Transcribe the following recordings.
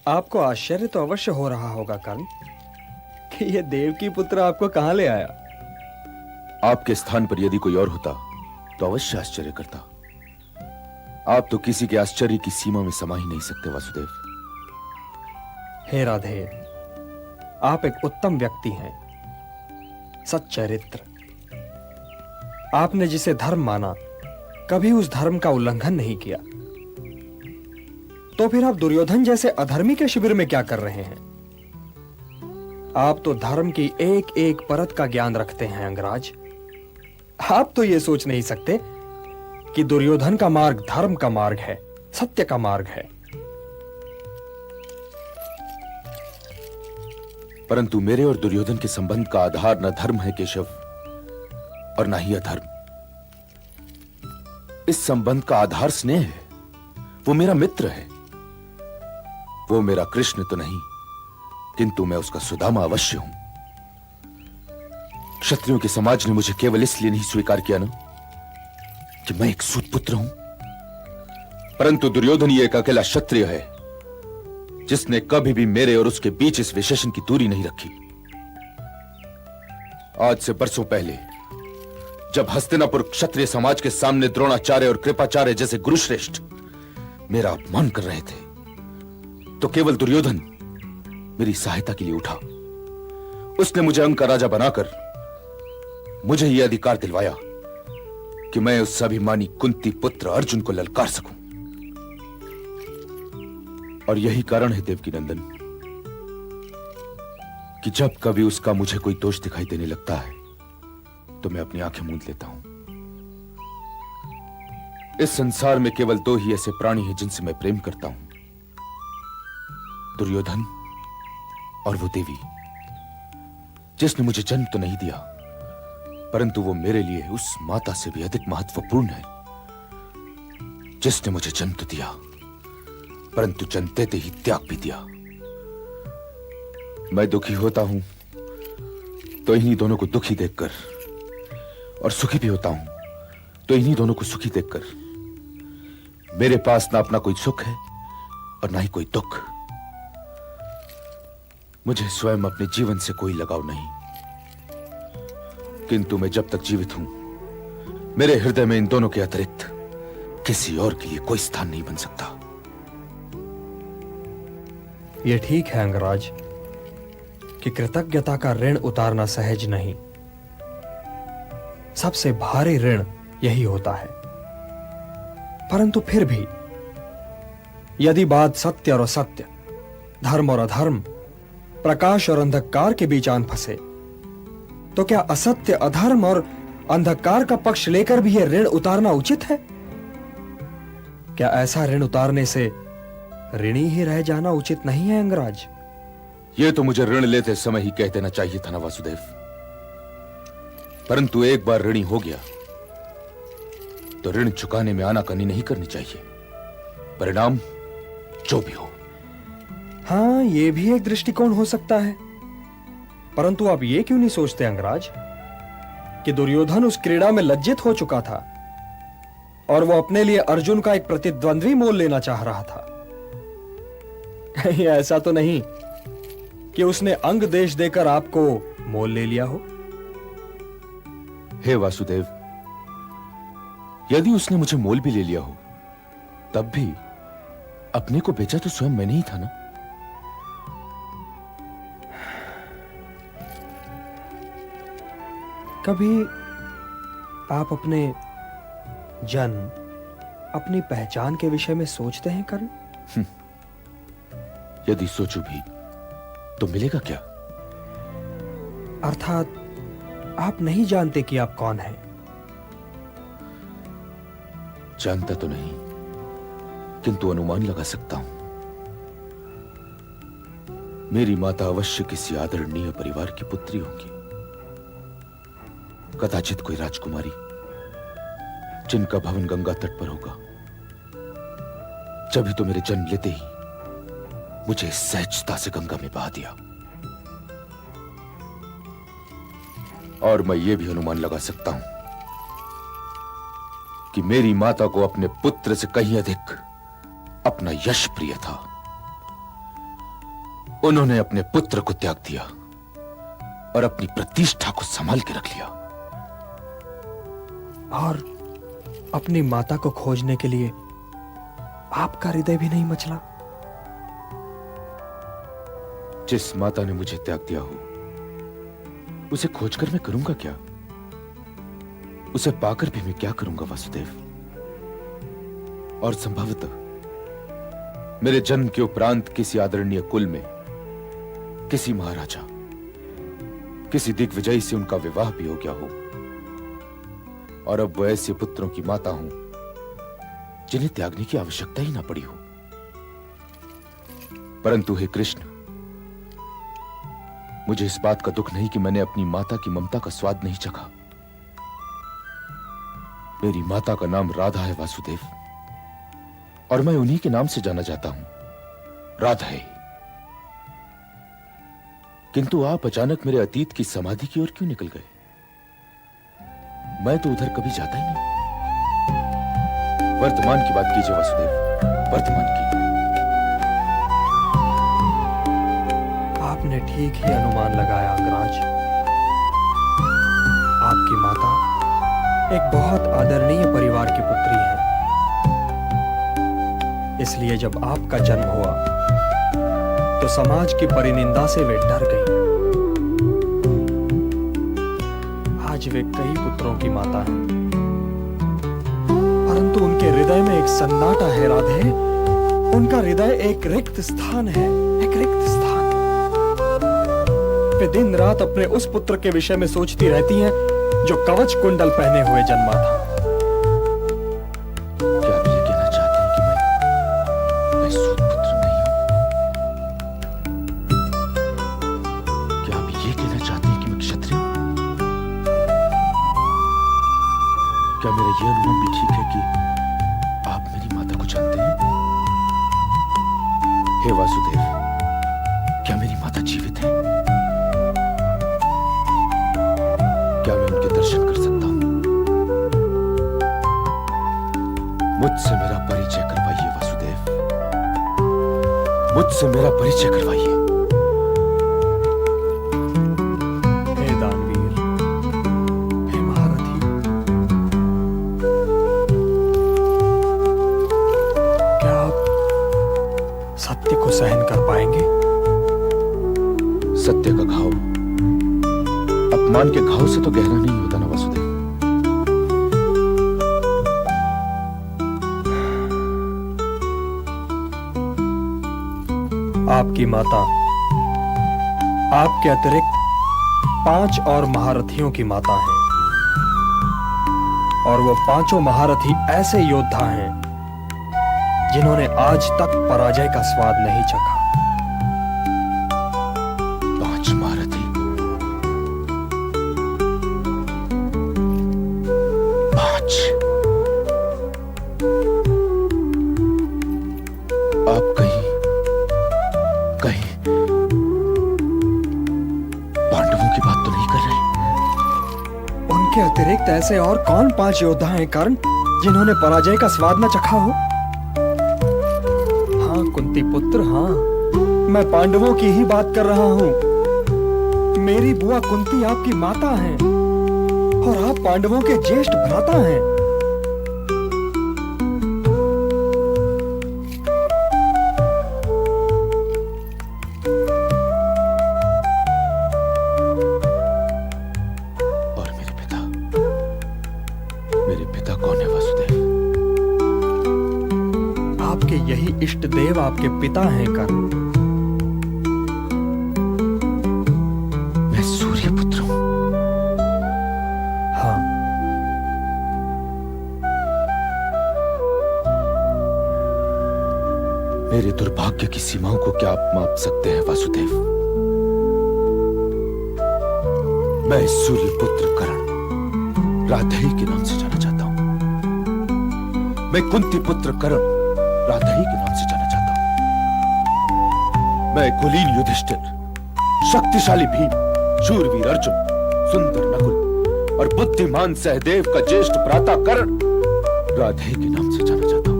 आपको आश्चर्य तो अवश्य हो रहा होगा कर्ण कि ये देवकी पुत्र आपको कहां ले आया। आपके स्थान पर यदि कोई और होता तो अवश्य आश्चर्य करता। आप तो किसी के आश्चर्य की सीमा में समा ही नहीं सकते वासुदेव। हे राधे, आप एक उत्तम व्यक्ति हैं, सच्चरित्र। आपने जिसे धर्म माना कभी उस धर्म का उल्लंघन नहीं किया, तो फिर आप दुर्योधन जैसे अधर्मी के शिविर में क्या कर रहे हैं? आप तो धर्म की एक एक परत का ज्ञान रखते हैं अंगराज। आप तो यह सोच नहीं सकते कि दुर्योधन का मार्ग धर्म का मार्ग है, सत्य का मार्ग है। परंतु मेरे और दुर्योधन के संबंध का आधार न धर्म है केशव, और न ही अधर्म। इस संबंध का आधार स्नेह है। वो मेरा मित्र है। वो मेरा कृष्ण तो नहीं, किंतु मैं उसका सुदामा अवश्य हूं। क्षत्रियों के समाज ने मुझे केवल इसलिए नहीं स्वीकार किया ना कि मैं एक सूत पुत्र हूं, परंतु दुर्योधन ही एक अकेला क्षत्रिय है जिसने कभी भी मेरे और उसके बीच इस विशेषण की दूरी नहीं रखी। आज से बरसों पहले जब हस्तिनापुर क्षत्रिय समाज के सामने द्रोणाचार्य और कृपाचार्य जैसे गुरुश्रेष्ठ मेरा अपमान कर रहे थे, तो केवल दुर्योधन मेरी सहायता के लिए उठा। उसने मुझे अंक का राजा बनाकर मुझे यह अधिकार दिलवाया कि मैं उस अभिमानी कुंती पुत्र अर्जुन को ललकार सकूं। और यही कारण है देवकी नंदन कि जब कभी उसका मुझे कोई दोष दिखाई देने लगता है तो मैं अपनी आंखें मूंद लेता हूं। इस संसार में केवल दो ही ऐसे प्राणी हैं जिनसे मैं प्रेम करता हूं, दुर्योधन और वो देवी जिसने मुझे जन्म तो नहीं दिया, परंतु वो मेरे लिए उस माता से भी अधिक महत्वपूर्ण है जिसने मुझे जन्म तो दिया, परंतु जन्म देते ही त्याग भी दिया। मैं दुखी होता हूं तो इन्हीं दोनों को दुखी देखकर, और सुखी भी होता हूं तो इन्हीं दोनों को सुखी देखकर। मेरे पास ना अपना कोई सुख है और ना ही कोई दुख। मुझे स्वयं अपने जीवन से कोई लगाव नहीं, किंतु मैं जब तक जीवित हूं मेरे हृदय में इन दोनों के अतिरिक्त किसी और के लिए कोई स्थान नहीं बन सकता। यह ठीक है अंगराज कि कृतज्ञता का ऋण उतारना सहज नहीं। सबसे भारी ऋण यही होता है। परंतु फिर भी यदि बात सत्य और असत्य, धर्म और अधर्म, प्रकाश और अंधकार के बीच आन फंसे, तो क्या असत्य, अधर्म और अंधकार का पक्ष लेकर भी यह ऋण उतारना उचित है? क्या ऐसा ऋण उतारने से ऋणी ही रह जाना उचित नहीं है अंगराज? यह तो मुझे ऋण लेते समय ही कह देना चाहिए था ना वासुदेव, परंतु एक बार ऋणी हो गया तो ऋण चुकाने में आनाकानी नहीं करनी चाहिए, परिणाम जो भी हो। हां, यह भी एक दृष्टिकोण हो सकता है, परंतु आप ये क्यों नहीं सोचते अंगराज कि दुर्योधन उस क्रीड़ा में लज्जित हो चुका था और वो अपने लिए अर्जुन का एक प्रतिद्वंद्वी मोल लेना चाह रहा था। कहीं ऐसा तो नहीं कि उसने अंग देश देकर आपको मोल ले लिया हो? हे वासुदेव, यदि उसने मुझे मोल भी ले लिया हो, तब भी अपने को बेचा तो स्वयं मैंने ही था ना। कभी आप अपने जन्म, अपनी पहचान के विषय में सोचते हैं कर्ण? यदि सोचूं भी तो मिलेगा क्या? अर्थात आप नहीं जानते कि आप कौन हैं? जानता तो नहीं, किंतु अनुमान लगा सकता हूं। मेरी माता अवश्य किसी आदरणीय परिवार की पुत्री होगी, कदाचित कोई राजकुमारी जिनका भवन गंगा तट पर होगा। जब ही तो मेरे जन्म लेते ही मुझे सहजता से गंगा में बहा दिया। और मैं यह भी अनुमान लगा सकता हूं कि मेरी माता को अपने पुत्र से कहीं अधिक अपना यश प्रिय था। उन्होंने अपने पुत्र को त्याग दिया और अपनी प्रतिष्ठा को संभाल के रख लिया। और अपनी माता को खोजने के लिए आपका हृदय भी नहीं मचला? जिस माता ने मुझे त्याग दिया हो, उसे खोजकर मैं करूंगा क्या? उसे पाकर भी मैं क्या करूंगा वासुदेव? और संभवतः मेरे जन्म के उपरांत किसी आदरणीय कुल में किसी महाराजा, किसी दिग्विजयी से उनका विवाह भी हो गया हो, और अब वो ऐसे पुत्रों की माता हूं जिन्हें त्यागने की आवश्यकता ही ना पड़ी हो। परंतु हे कृष्ण, मुझे इस बात का दुख नहीं कि मैंने अपनी माता की ममता का स्वाद नहीं चखा। मेरी माता का नाम राधा है वासुदेव, और मैं उन्हीं के नाम से जाना जाता हूं, राधे। किंतु आप अचानक मेरे अतीत की समाधि की ओर क्यों निकल गए? मैं तो उधर कभी जाता ही नहीं। वर्तमान की बात कीजिए वासुदेव, वर्तमान की। आपने ठीक ही अनुमान लगाया अंगराज। आपकी माता एक बहुत आदरणीय परिवार की पुत्री है। इसलिए जब आपका जन्म हुआ तो समाज की परिनिंदा से वे डर गई। आज वे कई पुत्रों की माता हैं, परंतु उनके हृदय में एक सन्नाटा है राधे। उनका हृदय एक रिक्त स्थान है, एक रिक्त स्थान। वे दिन रात अपने उस पुत्र के विषय में सोचती रहती हैं जो कवच कुंडल पहने हुए जन्मा था। क्या आप ये कहना चाहते हैं कि मैं सूत पुत्र नहीं हूं? क्या आप ये कहना चाहते हैं कि मैं क्षत्रिय हूं? क्या मेरा यह अनुमान भी ठीक है कि आप मेरी माता को जानते हैं? हे वासुदेव, क्या मेरी माता जीवित है? क्या मैं उनके दर्शन कर सकता हूं? मुझसे मेरा परिचय करवाइए वासुदेव, मुझसे मेरा परिचय करवाइए। हे दानवीर, हे महारथी, क्या आप सत्य को सहन कर पाएंगे? सत्य का घाव अपमान के घाव से तो गहरा नहीं होता ना वासुदेव। आपकी माता आपके अतिरिक्त 5 और महारथियों की माता है, और वो 5 महारथी ऐसे योद्धा हैं जिन्होंने आज तक पराजय का स्वाद नहीं चखा। 5 महारथी? 5? आप कहीं पांडवों की बात तो नहीं कर रहे? उनके अतिरिक्त ऐसे और कौन 5 योद्धा हैं कर्ण जिन्होंने पराजय का स्वाद न चखा हो? हाँ कुंती पुत्र, हाँ, मैं पांडवों की ही बात कर रहा हूं। मेरी बुआ कुंती आपकी माता हैं और आप पांडवों के ज्येष्ठ भ्राता हैं। और मेरे पिता कौन है वासुदेव? आपके यही इष्ट देव आपके पिता हैं कर्ण। मैं सूर्य पुत्र हूं। हाँ, मेरे दुर्भाग्य की सीमाओं को क्या आप माप सकते हैं वासुदेव? मैं सूर्य पुत्र कर्ण राधेय के नाम से जाना चाहता हूं। मैं कुंती पुत्र कर्ण राधेय के नाम से जाना चाहता हूं। मैं कुलीन युधिष्ठिर, शक्तिशाली भीम, शूरवीर अर्जुन, सुंदर नकुल और बुद्धिमान सहदेव का ज्येष्ठ भ्राता कर्ण राधेय के नाम से जाना चाहता हूं।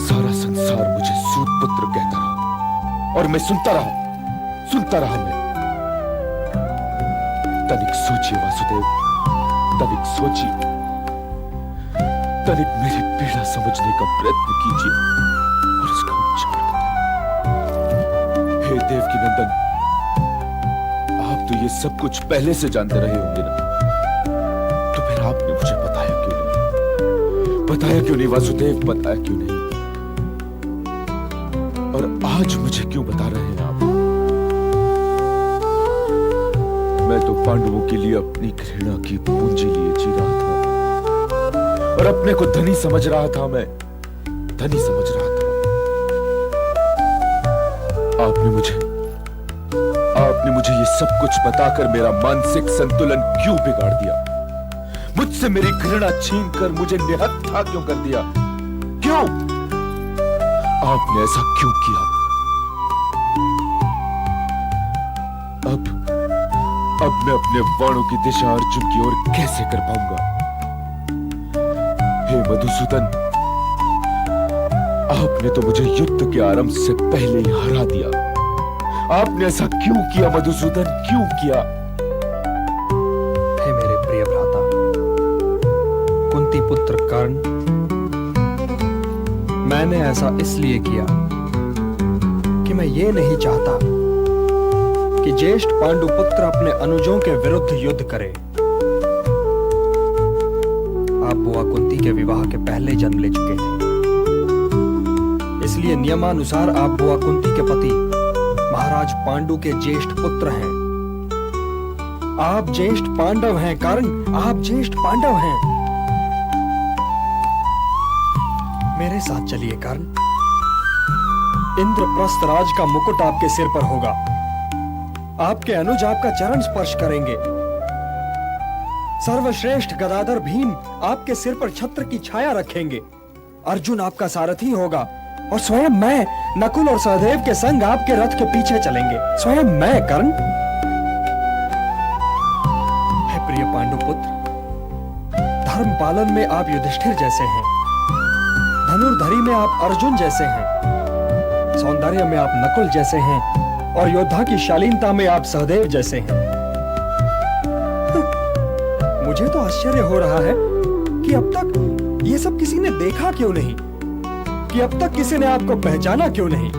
सारा संसार मुझे सूत पुत्र कहता रहा, और मैं सुनता रहा मैं। तनिक सोचिए वासुदेव, तनिक सोचिए, तनिक मेरी पीड़ा समझने का प्रयत्न कीजिए और इसका उच्चार करें। हे देवकी नंदन, आप तो ये सब कुछ पहले से जानते रहे होंगे ना, तो फिर आपने मुझे बताया क्यों नहीं? बताया क्यों नहीं वासुदेव, बताया क्यों नहीं? और आज मुझे क्यों बता रहे हैं आप? मैं तो पांडवों के लिए अपनी घृणा की पूंजी लिए जी रहा था और अपने को धनी समझ रहा था, मैं धनी समझ रहा था। आपने मुझे ये सब कुछ बताकर मेरा मानसिक संतुलन क्यों बिगाड़ दिया? मुझसे मेरी घृणा छीनकर मुझे निहत्था क्यों कर दिया? क्यों? आपने ऐसा क्यों किया? अब मैं अपने बाणों की दिशा अर्जुन की ओर कैसे कर पाऊंगा? हे मधुसूदन, आपने तो मुझे युद्ध के आरंभ से पहले ही हरा दिया। आपने ऐसा क्यों किया मधुसूदन, क्यों किया? हे मेरे प्रिय भ्राता कुंती पुत्र कर्ण, मैंने ऐसा इसलिए किया कि मैं ये नहीं चाहता कि ज्येष्ठ पांडु पुत्र अपने अनुजों के विरुद्ध युद्ध करे। आप बुआ कुंती के विवाह के पहले जन्म ले चुके थे, इसलिए नियमानुसार आप बुआ कुंती के पति महाराज पांडु के ज्येष्ठ पुत्र हैं। आप ज्येष्ठ पांडव हैं कर्ण, आप ज्येष्ठ पांडव हैं। मेरे साथ चलिए कर्ण, इंद्रप्रस्थ राज का मुकुट आपके सिर पर होगा, आपके अनुज आपका चरण स्पर्श करेंगे, सर्वश्रेष्ठ गदाधर भीम आपके सिर पर छत्र की छाया रखेंगे, अर्जुन आपका सारथी होगा और स्वयं मैं नकुल और सहदेव के संग आपके रथ के पीछे चलेंगे, स्वयं मैं कर्ण। हे प्रिय पांडुपुत्र, धर्म पालन में आप युधिष्ठिर जैसे हैं, धनुर्धरी में आप अर्जुन जैसे हैं, सौंदर्य में आप नकुल जैसे हैं और योद्धा की शालीनता में आप सहदेव जैसे हैं। मुझे तो आश्चर्य हो रहा है कि अब तक ये सब किसी ने देखा क्यों नहीं, कि अब तक किसी ने आपको पहचाना क्यों नहीं।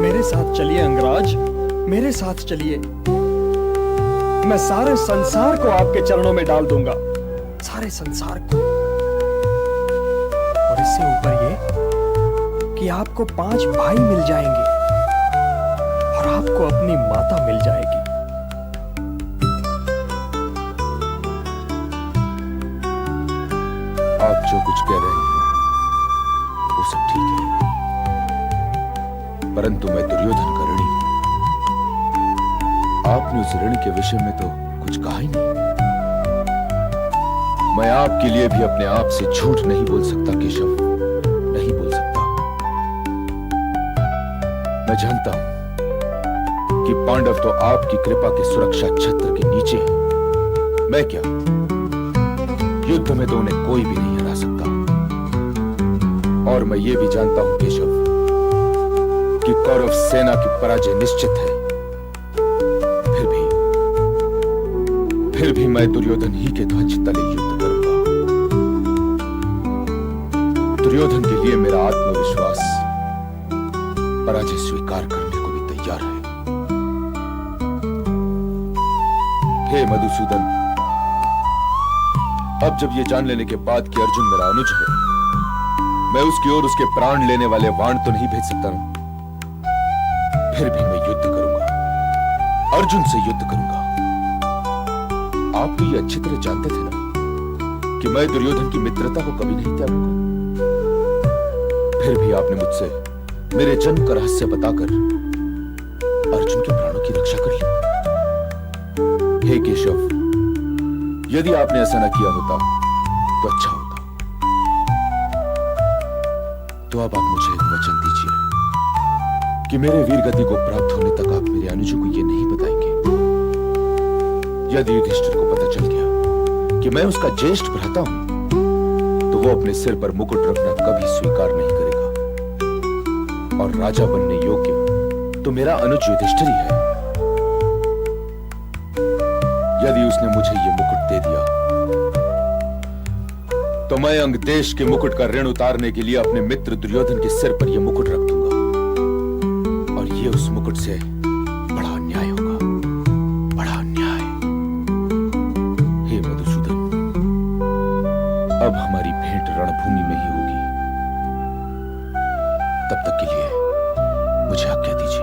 मेरे साथ चलिए अंगराज, मेरे साथ चलिए, मैं सारे संसार को आपके चरणों में डाल दूंगा, सारे संसार को। और इससे ऊपर ये कि आपको 5 भाई मिल जाएंगे और आपको अपनी माता मिल जाएगी। आप जो कुछ कह रहे हैं वो सब ठीक है, परंतु मैं दुर्योधन का ऋणी हूं। आपने उस ऋण के विषय में तो कुछ कहा ही नहीं। मैं आपके लिए भी अपने आप से झूठ नहीं बोल सकता केशव, नहीं बोल सकता। मैं जानता हूं कि पांडव तो आपकी कृपा के सुरक्षा छत्र के नीचे हैं। मैं क्या, युद्ध में तो उन्हें कोई भी नहीं हरा सकता। और मैं ये भी जानता हूं केशव कि कौरव सेना की पराजय निश्चित है। फिर भी मैं दुर्योधन ही के ध्वज तले युद्ध करूंगा। दुर्योधन के लिए मेरा आत्मविश्वास पराजय स्वीकार करने को भी तैयार है। हे मधुसूदन, अब जब ये जान लेने के बाद कि अर्जुन मेरा अनुज है, मैं उसकी ओर उसके प्राण लेने वाले बाण तो नहीं भेज सकता ना। फिर भी मैं युद्ध करूंगा, अर्जुन से युद्ध करूंगा। आप तो ये अच्छी तरह जानते थे ना कि मैं दुर्योधन की मित्रता को कभी नहीं त्यागूंगा। फिर भी आपने मुझसे मेरे जन्म का रहस्य बताकर अर्जुन के प्राणों की रक्षा कर ली। हे केशव, यदि आपने ऐसा न किया होता तो अच्छा होता। तो अब आप मुझे एक वचन दीजिए कि मेरे वीर गति को प्राप्त होने तक आप मेरे अनुजों को यह नहीं बताएंगे। यदि युधिष्ठिर को पता चल गया कि मैं उसका ज्येष्ठ भ्राता हूं, तो वो अपने सिर पर मुकुट रखना कभी स्वीकार नहीं करेगा। और राजा बनने योग्य तो मेरा अनुज युधिष्ठिर ही है। यदि उसने मुझे ये मुकुट दे दिया तो मैं अंग देश के मुकुट का ऋण उतारने के लिए अपने मित्र दुर्योधन के सिर पर यह मुकुट रख दूंगा, और ये उस मुकुट से बड़ा अन्याय होगा, बड़ा अन्याय। हे मधुसूदन, अब हमारी भेंट रणभूमि में ही होगी। तब तक के लिए मुझे आज्ञा दीजिए।